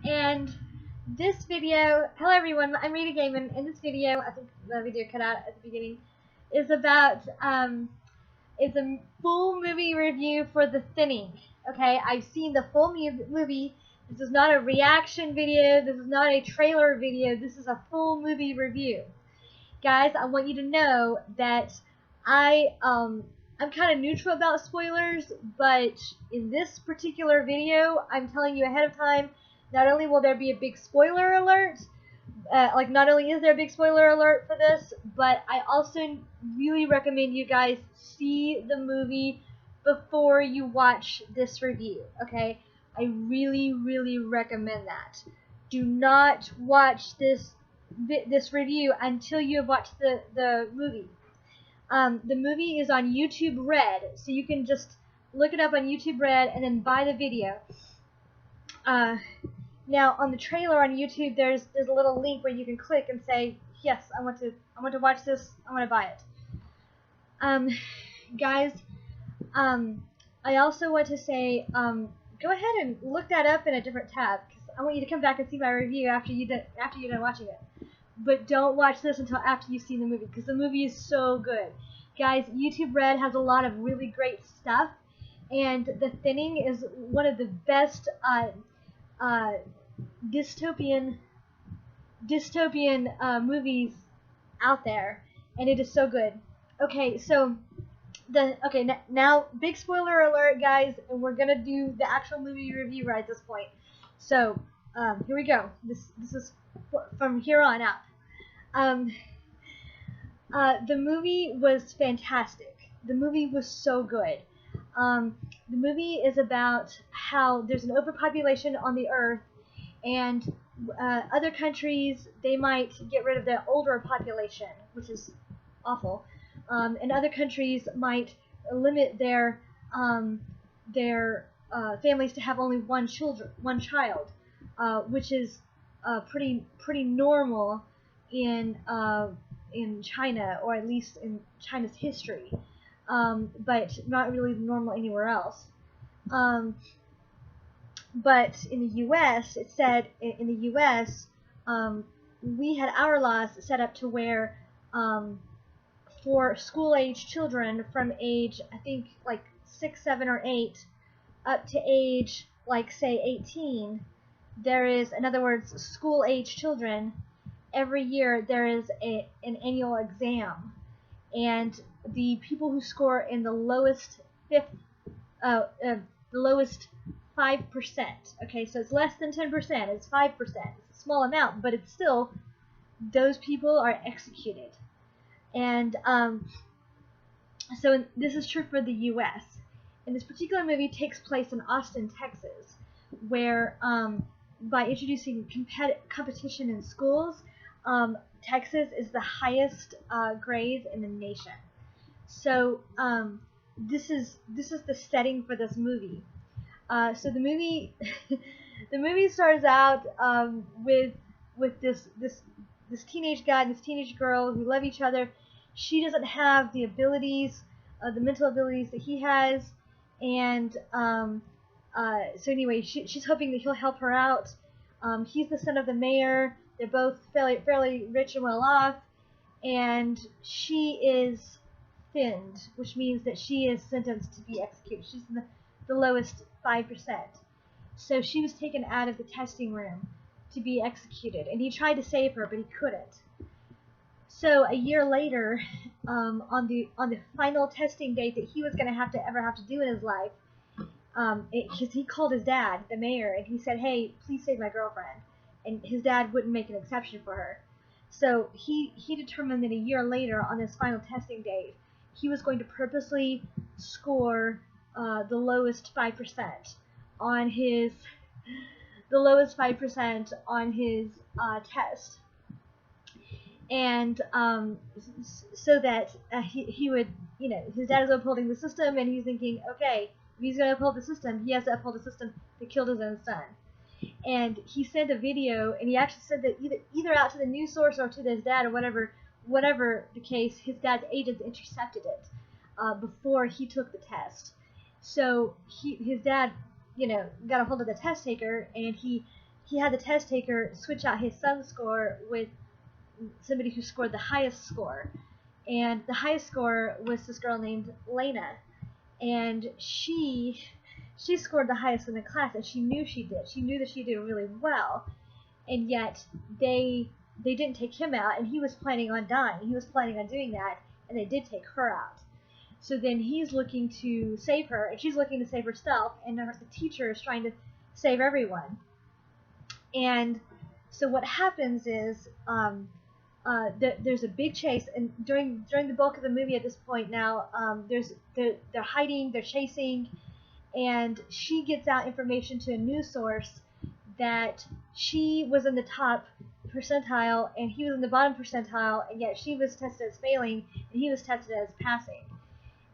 And this video, hello everyone, I'm Rita Game, and in this video, I think the video cut out at the beginning, is about, is a full movie review for The Thinning. Okay, I've seen the full movie. This is not a reaction video, this is not a trailer video, this is a full movie review. Guys, I want you to know that I'm kind of neutral about spoilers, but in this particular video, I'm telling you ahead of time, not only will there be a big spoiler alert, not only is there a big spoiler alert for this, but I also really recommend you guys see the movie before you watch this review, okay? I really, really recommend that. Do not watch this review until you have watched the movie. The movie is on YouTube Red, so you can just look it up on YouTube Red and then buy the video. Now on the trailer on YouTube, there's a little link where you can click and say, yes, I want to watch this. I want to buy it. Guys, I also want to say, go ahead and look that up in a different tab, because I want you to come back and see my review after you're done watching it. But don't watch this until after you've seen the movie, because the movie is so good. Guys, YouTube Red has a lot of really great stuff, and The Thinning is one of the best dystopian movies out there, and it is so good. Okay, so now big spoiler alert, guys, and we're gonna do the actual movie review right at this point. So here we go. This is from here on out. The movie was fantastic. The movie was so good. The movie is about how there's an overpopulation on the earth, and other countries, they might get rid of the older population, which is awful. And other countries might limit their families to have only one child, which is pretty normal in China, or at least in China's history, but not really normal anywhere else. But in the U.S., it said in the U.S., we had our laws set up to where for school-age children from age, I think, like 6, 7, or 8, up to age, like, say, 18, there is, in other words, school-age children, every year there is an annual exam, and the people who score in the lowest 5%, okay, so it's less than 10%, it's 5%, it's a small amount, but it's still, those people are executed. And so this is true for the U.S. And this particular movie takes place in Austin, Texas, where by introducing competition in schools, Texas is the highest grade in the nation. So this is the setting for this movie. So the movie the movie starts out with this teenage guy and this teenage girl who love each other. She doesn't have the abilities, the mental abilities that he has, and so anyway, she's hoping that he'll help her out. He's the son of the mayor. They're both fairly rich and well off, and she is thinned, which means that she is sentenced to be executed. She's in the lowest 5%. So she was taken out of the testing room to be executed, and he tried to save her, but he couldn't. So a year later, on the final testing date that he was going to ever have to do in his life, he called his dad, the mayor, and he said, "Hey, please save my girlfriend." And his dad wouldn't make an exception for her. So he determined that a year later, on this final testing date, he was going to purposely score the lowest 5% on his test, and so that he would, his dad is upholding the system, and he's thinking, okay, if he's going to uphold the system, he has to uphold the system that killed his own son. And he sent a video, and he actually said that either out to the news source or to his dad, or whatever the case, his dad's agents intercepted it before he took the test. So his dad, got a hold of the test taker, and he he had the test taker switch out his son's score with somebody who scored the highest score. And the highest score was this girl named Lena. And she scored the highest in the class, and she knew she did. She knew that she did really well. And yet they didn't take him out, and he was planning on dying. He was planning on doing that, and they did take her out. So then he's looking to save her, and she's looking to save herself, and the teacher is trying to save everyone. And so what happens is there's a big chase, and during the bulk of the movie at this point now, they're hiding, they're chasing, and she gets out information to a news source that she was in the top percentile and he was in the bottom percentile, and yet she was tested as failing and he was tested as passing,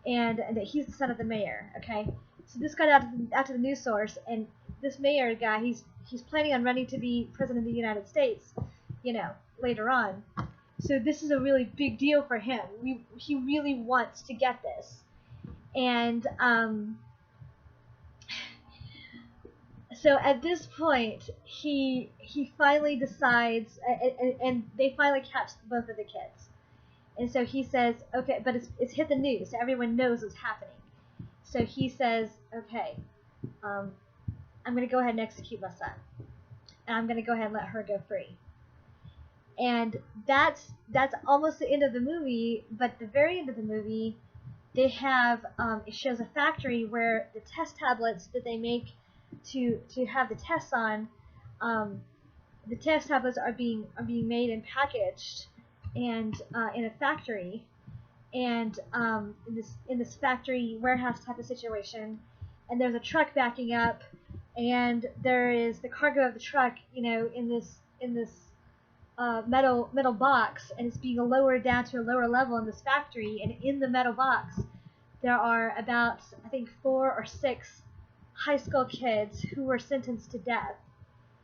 and that he's the son of the mayor. Okay, so this got out to the news source, and this mayor guy, he's planning on running to be president of the United States, later on. So this is a really big deal for him. He really wants to get this, and so at this point, he finally decides, and they finally catch both of the kids. And so he says, okay, but it's hit the news, so everyone knows what's happening. So he says, okay, I'm going to go ahead and execute my son, and I'm going to go ahead and let her go free. And that's almost the end of the movie. But the very end of the movie, they have it shows a factory where the test tablets that they make to have the tests on, the test tablets are being made and packaged, and in a factory, and in this factory warehouse type of situation, and there's a truck backing up, and there is the cargo of the truck, in this metal box, and it's being lowered down to a lower level in this factory, and in the metal box there are about, I think, 4 or 6 high school kids who were sentenced to death,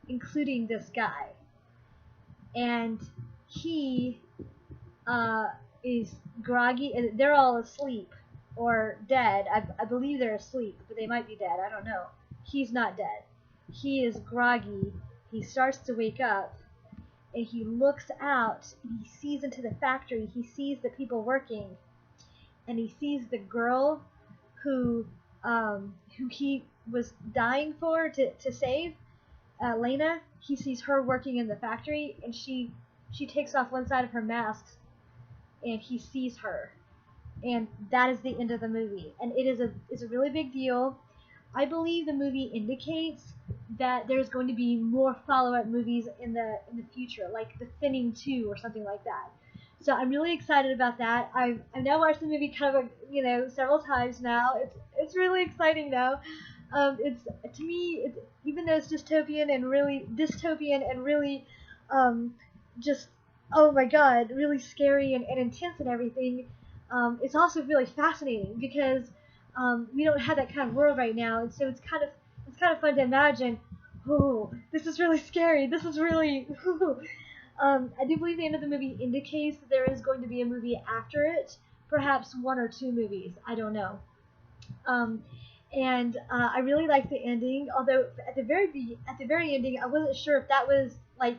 including this guy. And he is groggy, and they're all asleep or dead. I believe they're asleep, but they might be dead. I don't know. He's not dead. He is groggy. He starts to wake up, and he looks out, and he sees into the factory. He sees the people working, and he sees the girl who he was dying for to save, Lena. He sees her working in the factory, and she takes off one side of her mask, and he sees her, and that is the end of the movie. And it's a really big deal. I believe the movie indicates that there's going to be more follow-up movies in the future, like The Thinning 2 or something like that. So I'm really excited about that. I've now watched the movie kind of several times now. It's really exciting though. It's, to me, even though it's dystopian and really just, oh my god, really scary and intense and everything, it's also really fascinating because we don't have that kind of world right now, and so it's kind of fun to imagine. Oh, this is really scary. This is really. I do believe the end of the movie indicates that there is going to be a movie after it, perhaps 1 or 2 movies. I don't know. And I really like the ending, although at the very ending, I wasn't sure if that was I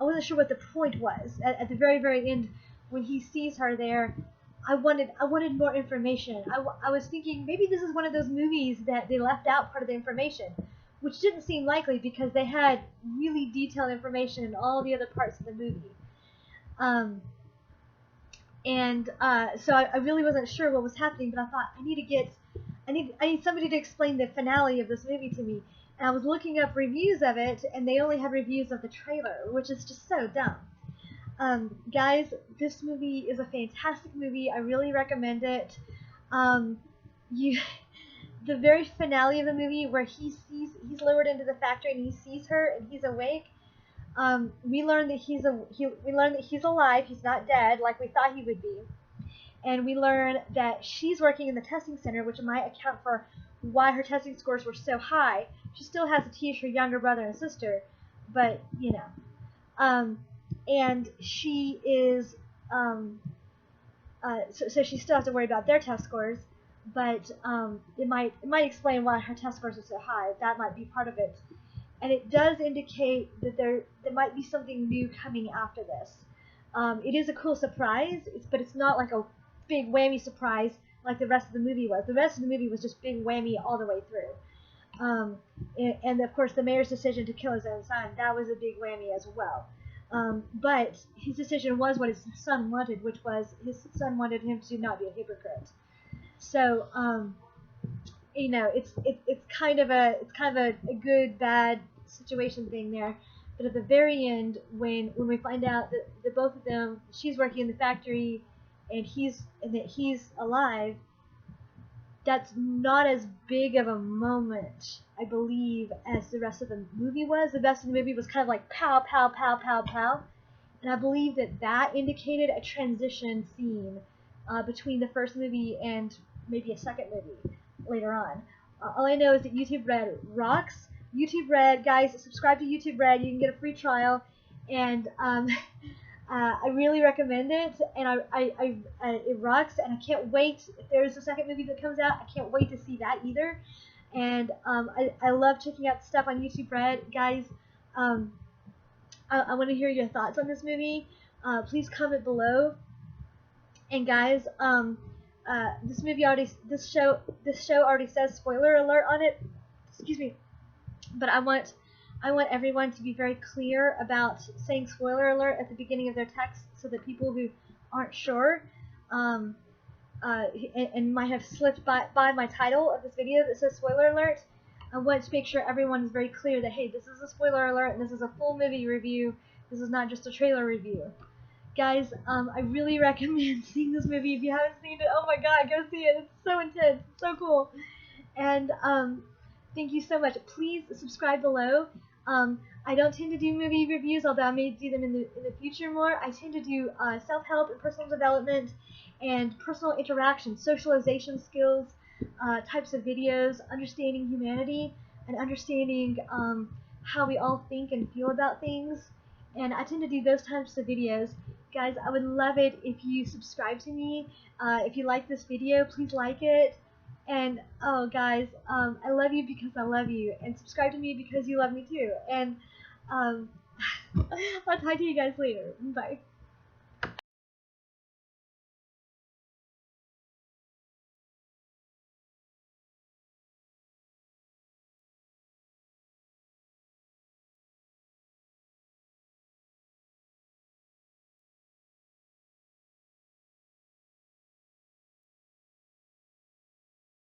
wasn't sure what the point was. At the very, very end, when he sees her there, I wanted more information. I was thinking maybe this is one of those movies that they left out part of the information, which didn't seem likely because they had really detailed information in all the other parts of the movie. So I really wasn't sure what was happening, but I thought I need somebody to explain the finale of this movie to me. And I was looking up reviews of it, and they only have reviews of the trailer, which is just so dumb. Guys, this movie is a fantastic movie. I really recommend it. The very finale of the movie, where he's lowered into the factory and he sees her and he's awake. We learn that he's alive. He's not dead like we thought he would be. And we learn that she's working in the testing center, which might account for why her testing scores were so high. She still has to teach her younger brother and sister, but and she is so she still has to worry about their test scores, but it might explain why her test scores are so high. That might be part of it. and it does indicate that there might be something new coming after this. It is a cool surprise, but it's not like a big whammy surprise like the rest of the movie was. The rest of the movie was just big whammy all the way through. And of course the mayor's decision to kill his own son, that was a big whammy as well. But his decision was what his son wanted, which was his son wanted him to not be a hypocrite. So, it's kind of a good bad situation thing there. But at the very end, when we find out that both of them, she's working in the factory, and that he's alive, that's not as big of a moment, I believe, as the rest of the movie was. The rest of the movie was kind of like pow, pow, pow, pow, pow. And I believe that indicated a transition scene between the first movie and maybe a second movie later on. All I know is that YouTube Red rocks. YouTube Red, guys, subscribe to YouTube Red. You can get a free trial. And I really recommend it, and it rocks, and I can't wait. If there's a second movie that comes out, I can't wait to see that either. And I love checking out stuff on YouTube Red, guys. I want to hear your thoughts on this movie. Please comment below. And guys, this show already says spoiler alert on it. Excuse me, but I want everyone to be very clear about saying spoiler alert at the beginning of their text, so that people who aren't sure and might have slipped by my title of this video that says spoiler alert, I want to make sure everyone is very clear that, hey, this is a spoiler alert and this is a full movie review. This is not just a trailer review. Guys, I really recommend seeing this movie. If you haven't seen it, oh my god, go see it. It's so intense. It's so cool. And thank you so much. Please subscribe below. I don't tend to do movie reviews, although I may do them in the future more. I tend to do self-help and personal development and personal interaction, socialization skills, types of videos, understanding humanity, and understanding how we all think and feel about things. And I tend to do those types of videos. Guys, I would love it if you subscribe to me. If you like this video, please like it. And, oh, guys, I love you because I love you. And subscribe to me because you love me too. And I'll talk to you guys later. Bye.